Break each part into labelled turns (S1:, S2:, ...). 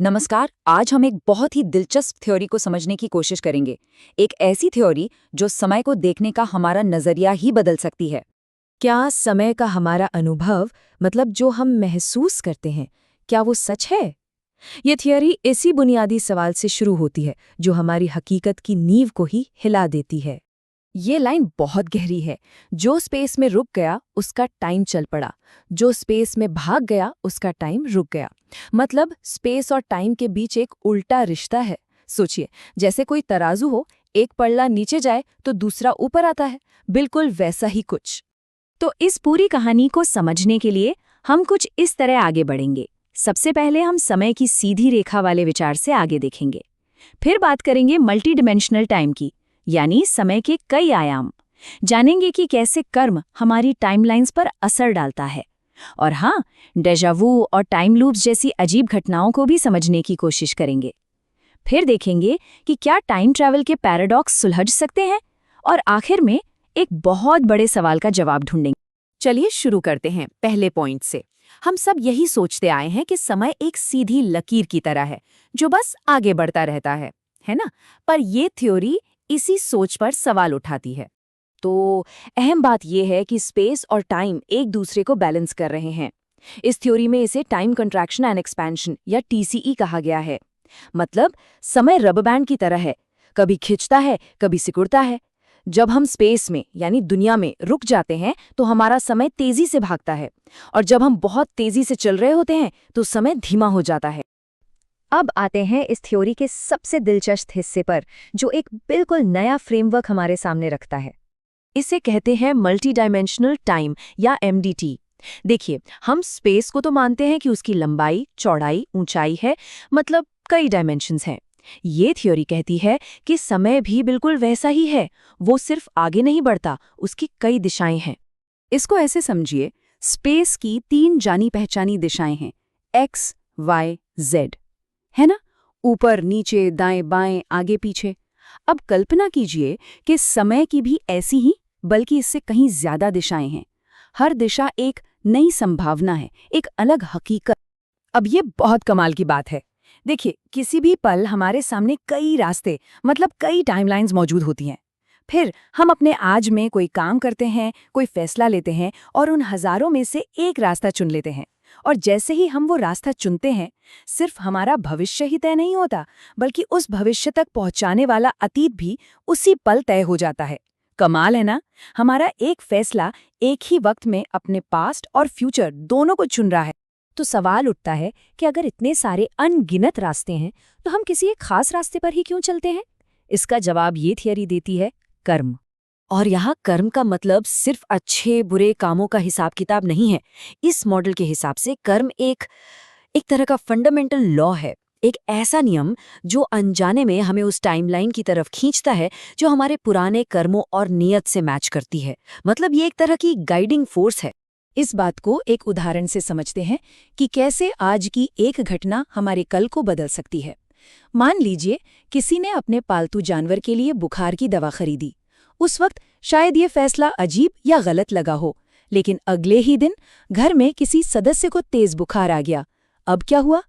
S1: नमस्कार। आज हम एक बहुत ही दिलचस्प थ्योरी को समझने की कोशिश करेंगे। एक ऐसी थ्योरी जो समय को देखने का हमारा नजरिया ही बदल सकती है।
S2: क्या समय का हमारा अनुभव, मतलब जो हम महसूस करते हैं, क्या वो सच है? ये थियोरी इसी बुनियादी सवाल से शुरू होती है जो हमारी हकीकत की नींव को ही हिला देती है। ये लाइन बहुत गहरी है। जो स्पेस में रुक गया उसका टाइम चल पड़ा, जो स्पेस में भाग गया उसका टाइम रुक गया। मतलब स्पेस और टाइम के बीच एक उल्टा रिश्ता है। सोचिए, जैसे कोई तराजू हो, एक पल्ला नीचे जाए तो दूसरा ऊपर आता है, बिल्कुल वैसा ही कुछ।
S1: तो इस पूरी कहानी को समझने के लिए हम कुछ इस तरह आगे बढ़ेंगे। सबसे पहले हम समय की सीधी रेखा वाले विचार से आगे देखेंगे। फिर बात करेंगे मल्टी डिमेंशनल टाइम की, यानी समय के कई आयाम। जानेंगे कि कैसे कर्म हमारी टाइमलाइंस पर असर डालता है। और हाँ, डेजावू और टाइम लूप्स जैसी अजीब घटनाओं को भी समझने की कोशिश करेंगे। फिर देखेंगे कि क्या टाइम ट्रैवल के पैराडॉक्स सुलझ सकते हैं, और आखिर में एक बहुत बड़े सवाल का जवाब ढूंढेंगे।
S2: चलिए शुरू करते हैं पहले पॉइंट से। हम सब यही सोचते आए हैं कि समय एक सीधी लकीर की तरह है जो बस आगे बढ़ता रहता है ना? पर ये थ्योरी इसी सोच पर सवाल उठाती है। तो अहम बात यह है कि स्पेस और टाइम एक दूसरे को बैलेंस कर रहे हैं। इस थ्योरी में इसे टाइम कंट्रैक्शन एंड एक्सपेंशन या टीसीई कहा गया है। मतलब समय रबर बैंड की तरह है, कभी खिंचता है, कभी सिकुड़ता है। जब हम स्पेस में यानी दुनिया में रुक जाते हैं तो हमारा समय तेजी से भागता है, और जब हम बहुत तेजी से चल रहे होते हैं तो समय धीमा हो जाता है।
S3: अब आते हैं इस थ्योरी के सबसे दिलचस्प हिस्से पर, जो एक बिल्कुल नया फ्रेमवर्क हमारे सामने रखता है।
S2: इसे कहते हैं मल्टी डायमेंशनल टाइम या एमडीटी। देखिए, हम स्पेस को तो मानते हैं कि उसकी लंबाई, चौड़ाई, ऊंचाई है, मतलब कई डायमेंशंस हैं। ये थ्योरी कहती है कि समय भी बिल्कुल वैसा ही है, वो सिर्फ आगे नहीं बढ़ता, उसकी कई दिशाएं हैं।
S1: इसको ऐसे समझिए, स्पेस की 3 जानी पहचानी दिशाएं हैं, एक्स, वाई, जेड, है ना? ऊपर, नीचे, दाएं, बाएं, आगे, पीछे। अब कल्पना कीजिए कि समय की भी ऐसी ही, बल्कि इससे कहीं ज्यादा दिशाएं हैं। हर दिशा एक नई संभावना है, एक अलग हकीकत। अब ये बहुत कमाल की बात है। देखिए, किसी भी पल हमारे सामने कई रास्ते, मतलब कई टाइमलाइंस मौजूद होती हैं। फिर हम अपने आज में कोई काम करते हैं, कोई फैसला लेते हैं, और उन हजारों में से एक रास्ता चुन लेते हैं। और जैसे ही हम वो रास्ता चुनते हैं, सिर्फ हमारा भविष्य ही तय नहीं होता, बल्कि उस भविष्य तक पहुंचाने वाला अतीत भी उसी पल तय हो जाता है। कमाल है ना? हमारा एक फैसला एक ही वक्त में अपने पास्ट और फ्यूचर दोनों को चुन रहा है।
S3: तो सवाल उठता है कि अगर इतने सारे अनगिनत रास्ते हैं, तो हम किसी एक खास रास्ते पर ही क्यों चलते हैं? इसका जवाब ये थियरी देती है, कर्म।
S2: और यहाँ कर्म का मतलब सिर्फ अच्छे बुरे कामों का हिसाब किताब नहीं है। इस मॉडल के हिसाब से कर्म एक एक तरह का फंडामेंटल लॉ है, एक ऐसा नियम जो अनजाने में हमें उस टाइमलाइन की तरफ खींचता है जो हमारे पुराने कर्मों और नियत से मैच करती है। मतलब ये एक तरह की गाइडिंग फोर्स है।
S3: इस बात को एक उदाहरण से समझते हैं कि कैसे आज की एक घटना हमारे कल को बदल सकती है। मान लीजिए किसी ने अपने पालतू जानवर के लिए बुखार की दवा खरीदी। उस वक्त शायद ये फैसला अजीब या गलत लगा हो, लेकिन अगले ही दिन घर में किसी सदस्य को तेज बुखार आ गया। अब क्या हुआ?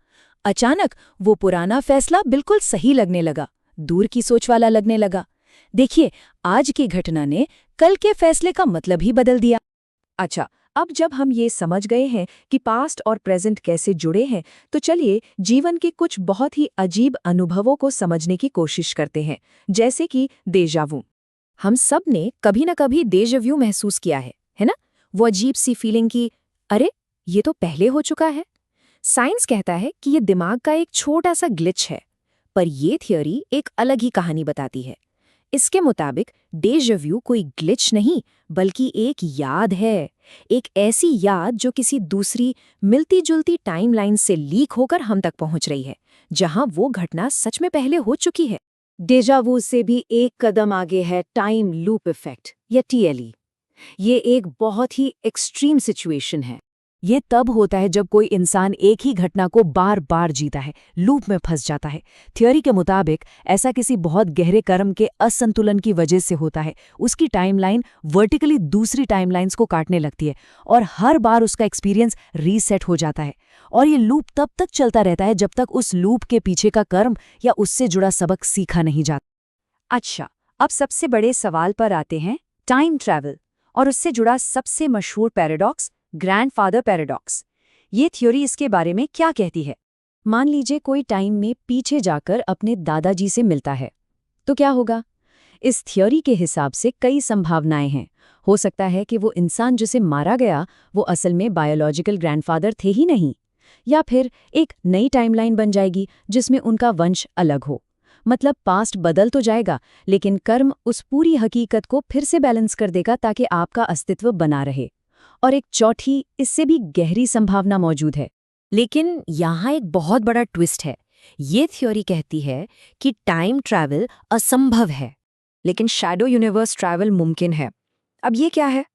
S3: अचानक वो पुराना फैसला बिल्कुल सही लगने लगा, दूर की सोच वाला लगने लगा। देखिए, आज की घटना ने कल के फैसले का मतलब ही बदल दिया। अच्छा, अब जब हम ये समझ गए हैं कि पास्ट और प्रेजेंट कैसे जुड़े हैं, तो चलिए जीवन के कुछ बहुत ही अजीब अनुभवों को समझने की कोशिश करते हैं, जैसे कि देजावू। हम सब ने कभी न कभी देजावू महसूस किया है ना? वो अजीब सी फीलिंग की, अरे ये तो पहले हो चुका है। साइंस कहता है कि ये दिमाग का एक छोटा सा ग्लिच है, पर ये थियोरी एक अलग ही कहानी बताती है। इसके मुताबिक डेजावू कोई ग्लिच नहीं, बल्कि एक याद है। एक ऐसी याद जो किसी दूसरी मिलती जुलती टाइमलाइन से लीक होकर हम तक पहुंच रही है, जहां वो घटना सच में पहले हो चुकी है। डेजावू से भी एक कदम आगे है टाइम लूप इफेक्ट या टीएलई। ये एक बहुत ही एक्सट्रीम सिचुएशन है।
S2: ये तब होता है जब कोई इंसान एक ही घटना को बार बार जीता है, लूप में फंस जाता है। थ्योरी के मुताबिक ऐसा किसी बहुत गहरे कर्म के असंतुलन की वजह से होता है। उसकी टाइमलाइन वर्टिकली दूसरी टाइमलाइंस को काटने लगती है और हर बार उसका एक्सपीरियंस रीसेट हो जाता है। और ये लूप तब तक चलता रहता है जब तक उस लूप के पीछे का कर्म या उससे जुड़ा सबक सीखा नहीं जाता।
S1: अच्छा, अब सबसे बड़े सवाल पर आते हैं, टाइम ट्रैवल और उससे जुड़ा सबसे मशहूर पैराडॉक्स, ग्रैंडफादर पैराडॉक्स। ये थ्योरी इसके बारे में क्या कहती है? मान लीजिए कोई टाइम में पीछे जाकर अपने दादाजी से मिलता है, तो क्या होगा? इस थ्योरी के हिसाब से कई संभावनाएं हैं। हो सकता है कि वो इंसान जिसे मारा गया वो असल में बायोलॉजिकल ग्रैंडफादर थे ही नहीं, या फिर एक नई टाइमलाइन बन जाएगी जिसमें उनका वंश अलग हो। मतलब पास्ट बदल तो जाएगा, लेकिन कर्म उस पूरी हकीकत को फिर से बैलेंस कर देगा ताकि आपका अस्तित्व बना रहे। और एक चौथी, इससे भी गहरी संभावना मौजूद है।
S2: लेकिन यहाँ एक बहुत बड़ा ट्विस्ट है। ये थ्योरी कहती है कि टाइम ट्रैवल असंभव है, लेकिन शैडो यूनिवर्स ट्रैवल मुमकिन है। अब ये क्या है?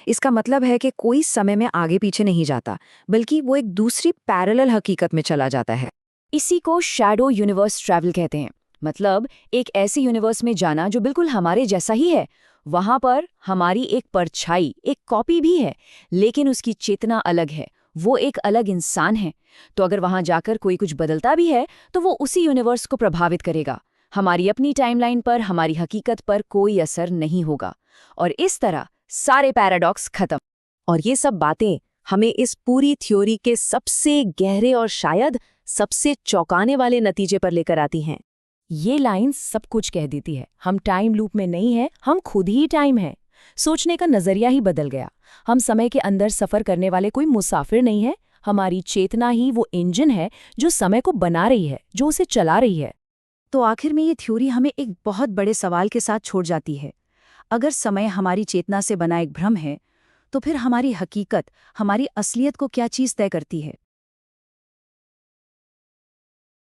S2: इसका मतलब है कि कोई समय में आगे पीछे नहीं जाता, बल्कि वो एक दूसरी पैरेलल हकीकत में चला जाता है।
S1: इसी को शैडो यूनिवर्स ट्रैवल कहते हैं। मतलब एक ऐसी यूनिवर्स में जाना जो बिल्कुल हमारे जैसा ही है। वहां पर हमारी एक परछाई, एक कॉपी भी है, लेकिन उसकी चेतना अलग है, वो एक अलग इंसान है। तो अगर वहां जाकर कोई कुछ बदलता भी है तो वो उसी यूनिवर्स को प्रभावित करेगा। हमारी अपनी टाइमलाइन पर, हमारी हकीकत पर कोई असर नहीं होगा। और इस तरह सारे पैराडॉक्स खत्म।
S2: और ये सब बातें हमें इस पूरी थ्योरी के सबसे गहरे और शायद सबसे चौंकाने वाले नतीजे पर लेकर आती हैं।
S3: ये लाइन सब कुछ कह देती है। हम टाइम लूप में नहीं हैं, हम खुद ही टाइम हैं। सोचने का नजरिया ही बदल गया। हम समय के अंदर सफर करने वाले कोई मुसाफिर नहीं है। हमारी चेतना ही वो इंजन है जो समय को बना रही है, जो उसे चला रही है।
S1: तो आखिर में ये थ्योरी हमें एक बहुत बड़े सवाल के साथ छोड़ जाती है। अगर समय हमारी चेतना से बना एक भ्रम है, तो फिर हमारी हकीकत, हमारी असलियत को क्या चीज़ तय करती है?